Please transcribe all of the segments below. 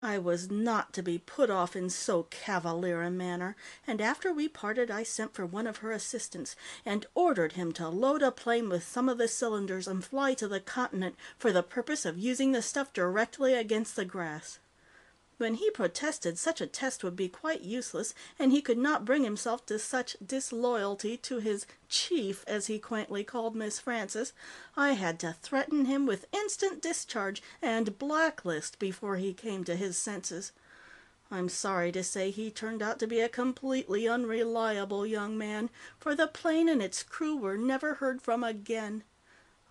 I was not to be put off in so cavalier a manner, and after we parted I sent for one of her assistants, and ordered him to load a plane with some of the cylinders and fly to the continent for the purpose of using the stuff directly against the grass. When he protested such a test would be quite useless, and he could not bring himself to such disloyalty to his chief, as he quaintly called Miss Frances, I had to threaten him with instant discharge and blacklist before he came to his senses. I'm sorry to say he turned out to be a completely unreliable young man, for the plane and its crew were never heard from again.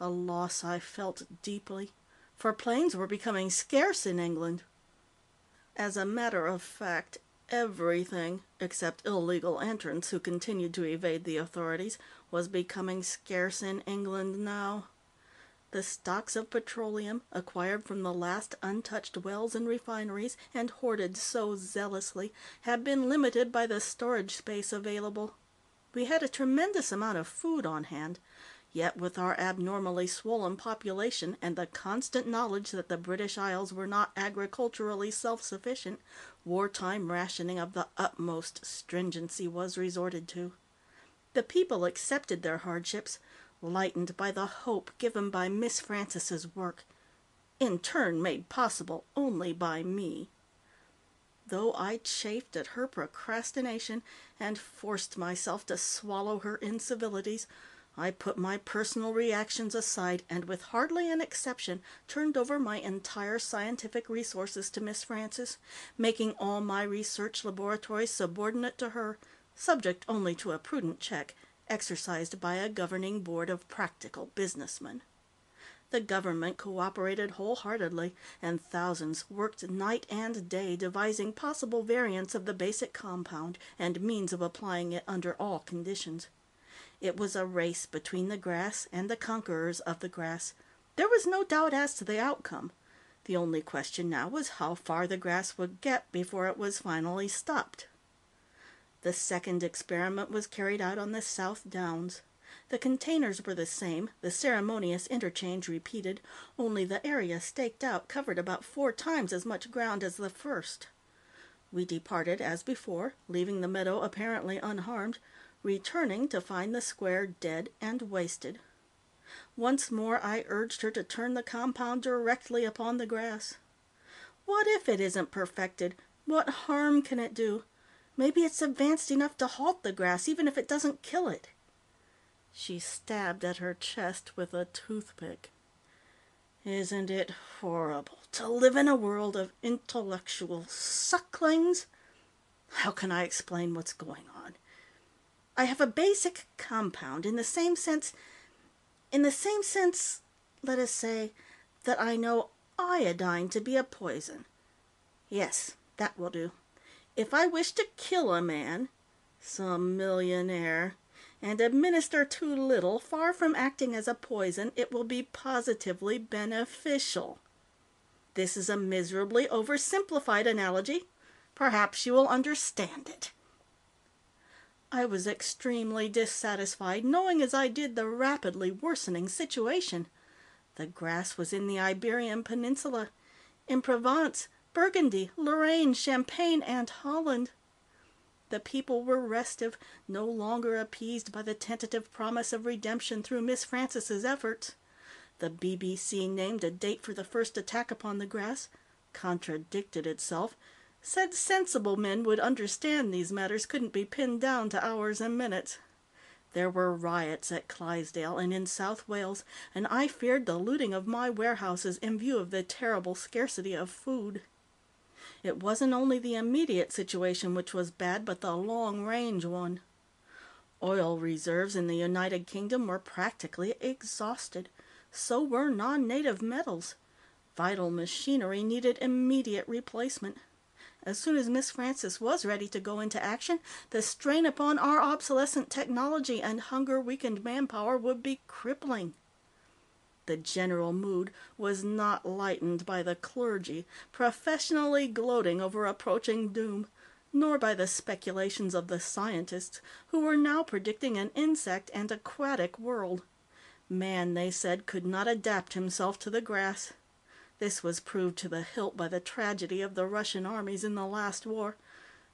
A loss I felt deeply, for planes were becoming scarce in England. As a matter of fact, everything, except illegal entrants who continued to evade the authorities, was becoming scarce in England now. The stocks of petroleum, acquired from the last untouched wells and refineries, and hoarded so zealously, had been limited by the storage space available. We had a tremendous amount of food on hand. Yet, with our abnormally swollen population and the constant knowledge that the British Isles were not agriculturally self-sufficient, wartime rationing of the utmost stringency was resorted to. The people accepted their hardships, lightened by the hope given by Miss Frances's work, in turn made possible only by me. Though I chafed at her procrastination and forced myself to swallow her incivilities, I put my personal reactions aside and, with hardly an exception, turned over my entire scientific resources to Miss Frances, making all my research laboratories subordinate to her, subject only to a prudent check, exercised by a governing board of practical businessmen. The government cooperated wholeheartedly, and thousands worked night and day devising possible variants of the basic compound and means of applying it under all conditions. It was a race between the grass and the conquerors of the grass. There was no doubt as to the outcome. The only question now was how far the grass would get before it was finally stopped. The second experiment was carried out on the South Downs. The containers were the same, the ceremonious interchange repeated, only the area staked out covered about 4 times as much ground as the first. We departed as before, leaving the meadow apparently unharmed, returning to find the square dead and wasted. Once more I urged her to turn the compound directly upon the grass. What if it isn't perfected? What harm can it do? Maybe it's advanced enough to halt the grass, even if it doesn't kill it. She stabbed at her chest with a toothpick. Isn't it horrible to live in a world of intellectual sucklings? How can I explain what's going on? I have a basic compound in the same sense, let us say, that I know iodine to be a poison. Yes, that will do. If I wish to kill a man, some millionaire, and administer too little, far from acting as a poison, it will be positively beneficial. This is a miserably oversimplified analogy. Perhaps you will understand it. I was extremely dissatisfied, knowing as I did the rapidly worsening situation. The grass was in the Iberian Peninsula, in Provence, Burgundy, Lorraine, Champagne, and Holland. The people were restive, no longer appeased by the tentative promise of redemption through Miss Frances's efforts. The BBC named a date for the first attack upon the grass, contradicted itself, said sensible men would understand these matters couldn't be pinned down to hours and minutes. There were riots at Clydesdale and in South Wales, and I feared the looting of my warehouses in view of the terrible scarcity of food. It wasn't only the immediate situation which was bad, but the long-range one. Oil reserves in the United Kingdom were practically exhausted. So were non-native metals. Vital machinery needed immediate replacement. As soon as Miss Frances was ready to go into action, the strain upon our obsolescent technology and hunger-weakened manpower would be crippling. The general mood was not lightened by the clergy, professionally gloating over approaching doom, nor by the speculations of the scientists, who were now predicting an insect and aquatic world. Man, they said, could not adapt himself to the grass. This was proved to the hilt by the tragedy of the Russian armies in the last war.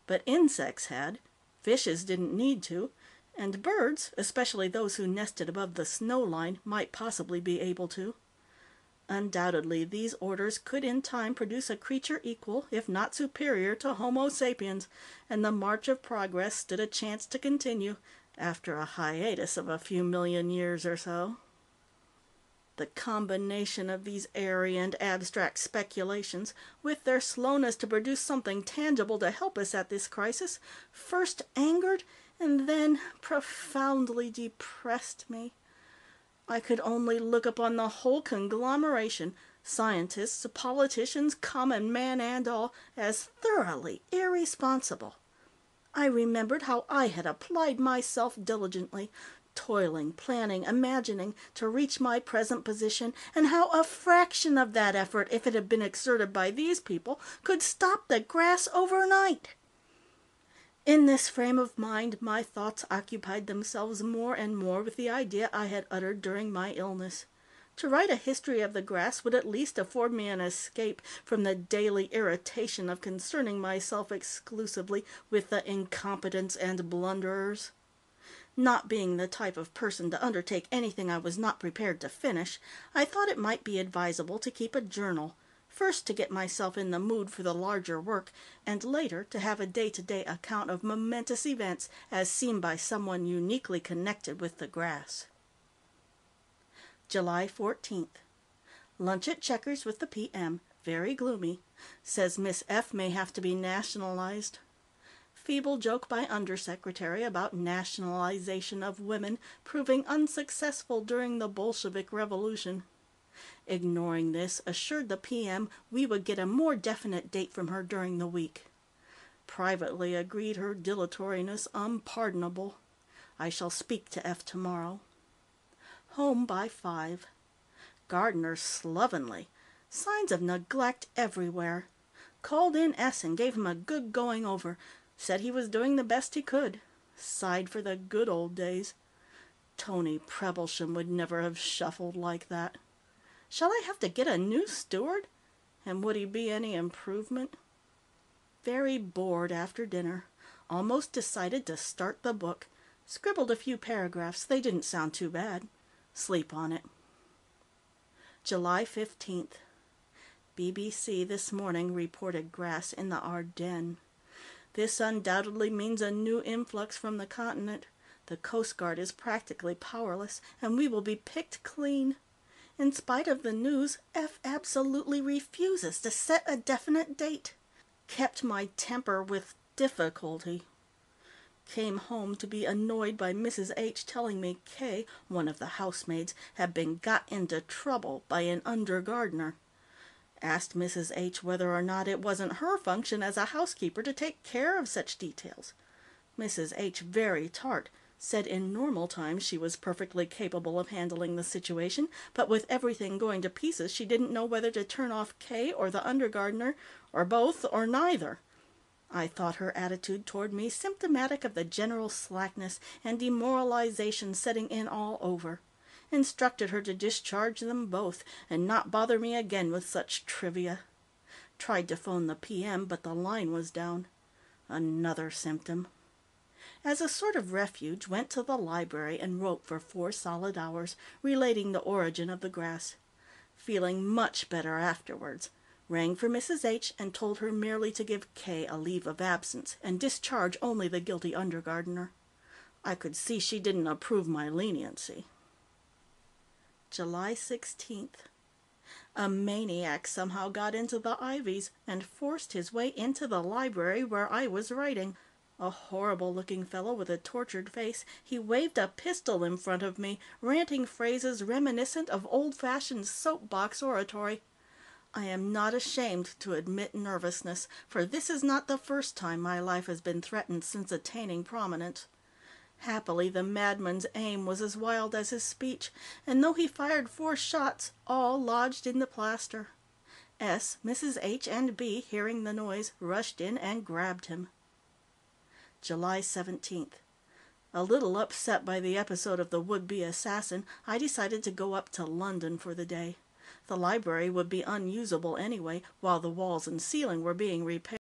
But insects had, fishes didn't need to, and birds, especially those who nested above the snow line, might possibly be able to. Undoubtedly, these orders could in time produce a creature equal, if not superior, to Homo sapiens, and the march of progress stood a chance to continue, after a hiatus of a few million years or so. The combination of these airy and abstract speculations, with their slowness to produce something tangible to help us at this crisis, first angered and then profoundly depressed me. I could only look upon the whole conglomeration, scientists, politicians, common man and all, as thoroughly irresponsible. I remembered how I had applied myself diligently, toiling, planning, imagining, to reach my present position, and how a fraction of that effort, if it had been exerted by these people, could stop the grass overnight. In this frame of mind, my thoughts occupied themselves more and more with the idea I had uttered during my illness. To write a history of the grass would at least afford me an escape from the daily irritation of concerning myself exclusively with the incompetents and blunderers. Not being the type of person to undertake anything I was not prepared to finish, I thought it might be advisable to keep a journal, first to get myself in the mood for the larger work, and later to have a day-to-day account of momentous events as seen by someone uniquely connected with the grass. July 14th. Lunch at Checkers with the PM. Very gloomy. Says Miss F. may have to be nationalized. Feeble joke by Undersecretary about nationalization of women proving unsuccessful during the Bolshevik Revolution. Ignoring this, assured the PM we would get a more definite date from her during the week. Privately agreed her dilatoriness unpardonable. I shall speak to F tomorrow. Home by 5. Gardener slovenly. Signs of neglect everywhere. Called in S and gave him a good going over. Said he was doing the best he could. Sighed for the good old days. Tony Preblesham would never have shuffled like that. Shall I have to get a new steward? And would he be any improvement? Very bored after dinner. Almost decided to start the book. Scribbled a few paragraphs. They didn't sound too bad. Sleep on it. July 15th. BBC this morning reported grass in the Ardennes. This undoubtedly means a new influx from the continent. The Coast Guard is practically powerless, and we will be picked clean. In spite of the news, F absolutely refuses to set a definite date. Kept my temper with difficulty. Came home to be annoyed by Mrs. H telling me K, one of the housemaids, had been got into trouble by an under-gardener. Asked Mrs. H whether or not it wasn't her function as a housekeeper to take care of such details. Mrs. H, very tart, said in normal times she was perfectly capable of handling the situation, but with everything going to pieces she didn't know whether to turn off K or the under-gardener, or both, or neither. I thought her attitude toward me symptomatic of the general slackness and demoralization setting in all over. Instructed her to discharge them both, and not bother me again with such trivia. Tried to phone the PM, but the line was down. Another symptom. As a sort of refuge, went to the library and wrote for 4 solid hours, relating the origin of the grass. Feeling much better afterwards. Rang for Mrs. H and told her merely to give K a leave of absence, and discharge only the guilty under-gardener. I could see she didn't approve my leniency. July 16th. A maniac somehow got into the Ivies and forced his way into the library where I was writing. A horrible-looking fellow with a tortured face, he waved a pistol in front of me, ranting phrases reminiscent of old-fashioned soapbox oratory. I am not ashamed to admit nervousness, for this is not the first time my life has been threatened since attaining prominence. Happily, the madman's aim was as wild as his speech, and though he fired 4 shots, all lodged in the plaster. S, Mrs. H, and B, hearing the noise, rushed in and grabbed him. July 17th. A little upset by the episode of the would-be assassin, I decided to go up to London for the day. The library would be unusable anyway, while the walls and ceiling were being repaired.